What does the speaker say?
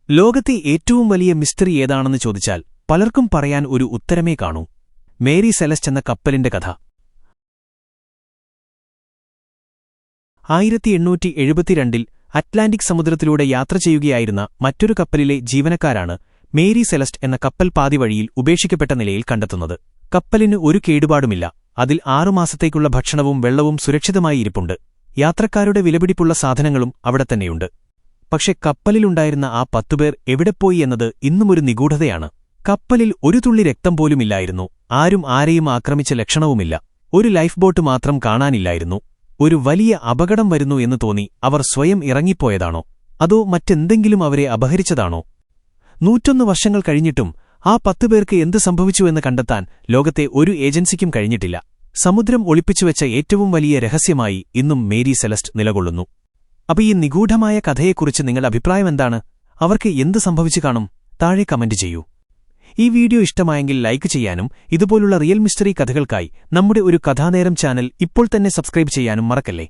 ലോകത്തെ ഏറ്റവും വലിയ മിസ്റ്ററി ഏതാണെന്ന് ചോദിച്ചാൽ പലർക്കും പറയാൻ ഒരു ഉത്തരമേ കാണൂ. മേരി സെലസ്റ്റ് എന്ന കപ്പലിന്റെ കഥ. 1872-ൽ അറ്റ്ലാന്റിക് സമുദ്രത്തിലൂടെ യാത്ര ചെയ്യുകയായിരുന്ന മറ്റൊരു കപ്പലിലെ ജീവനക്കാരാണ് മേരി സെലസ്റ്റ് എന്ന കപ്പൽ പാതിവഴിയിൽ ഉപേക്ഷിക്കപ്പെട്ട നിലയിൽ കണ്ടെത്തുന്നത്. കപ്പലിന് ഒരു കേടുപാടുമില്ല. അതിൽ 6 മാസത്തേക്കുള്ള ഭക്ഷണവും വെള്ളവും സുരക്ഷിതമായി ഇരിപ്പുണ്ട്. യാത്രക്കാരുടെ വിലപിടിപ്പുള്ള സാധനങ്ങളും അവിടെത്തന്നെയുണ്ട്. പക്ഷെ കപ്പലിലുണ്ടായിരുന്ന ആ 10 പേർ എവിടെപ്പോയി എന്നത് ഇന്നുമൊരു നിഗൂഢതയാണ്. കപ്പലിൽ ഒരു തുള്ളി രക്തം പോലുമില്ലായിരുന്നു. ആരും ആരെയും ആക്രമിച്ച ലക്ഷണവുമില്ല. ഒരു ലൈഫ് ബോട്ട് മാത്രം കാണാനില്ലായിരുന്നു. ഒരു വലിയ അപകടം വരുന്നു എന്ന് തോന്നി അവർ സ്വയം ഇറങ്ങിപ്പോയതാണോ, അതോ മറ്റെന്തെങ്കിലും അവരെ അപഹരിച്ചതാണോ? 101 വർഷങ്ങൾ കഴിഞ്ഞിട്ടും ആ 10 പേർക്ക് എന്ത് സംഭവിച്ചുവെന്ന് കണ്ടെത്താൻ ലോകത്തെ ഒരു ഏജൻസിക്കും കഴിഞ്ഞിട്ടില്ല. സമുദ്രം ഒളിപ്പിച്ചുവെച്ച ഏറ്റവും വലിയ രഹസ്യമായി ഇന്നും മേരി സെലസ്റ്റ് നിലകൊള്ളുന്നു. അപ്പോൾ ഈ നിഗൂഢമായ കഥയെക്കുറിച്ച് നിങ്ങളുടെ അഭിപ്രായമെന്താണ്? അവർക്ക് എന്ത് സംഭവിച്ചു കാണും? താഴെ കമന്റ് ചെയ്യൂ. ഈ വീഡിയോ ഇഷ്ടമായെങ്കിൽ ലൈക്ക് ചെയ്യാനും ഇതുപോലുള്ള റിയൽ മിസ്റ്ററി കഥകൾക്കായി നമ്മുടെ ഒരു കഥാനേരം ചാനൽ ഇപ്പോൾ തന്നെ സബ്സ്ക്രൈബ് ചെയ്യാനും മറക്കല്ലേ.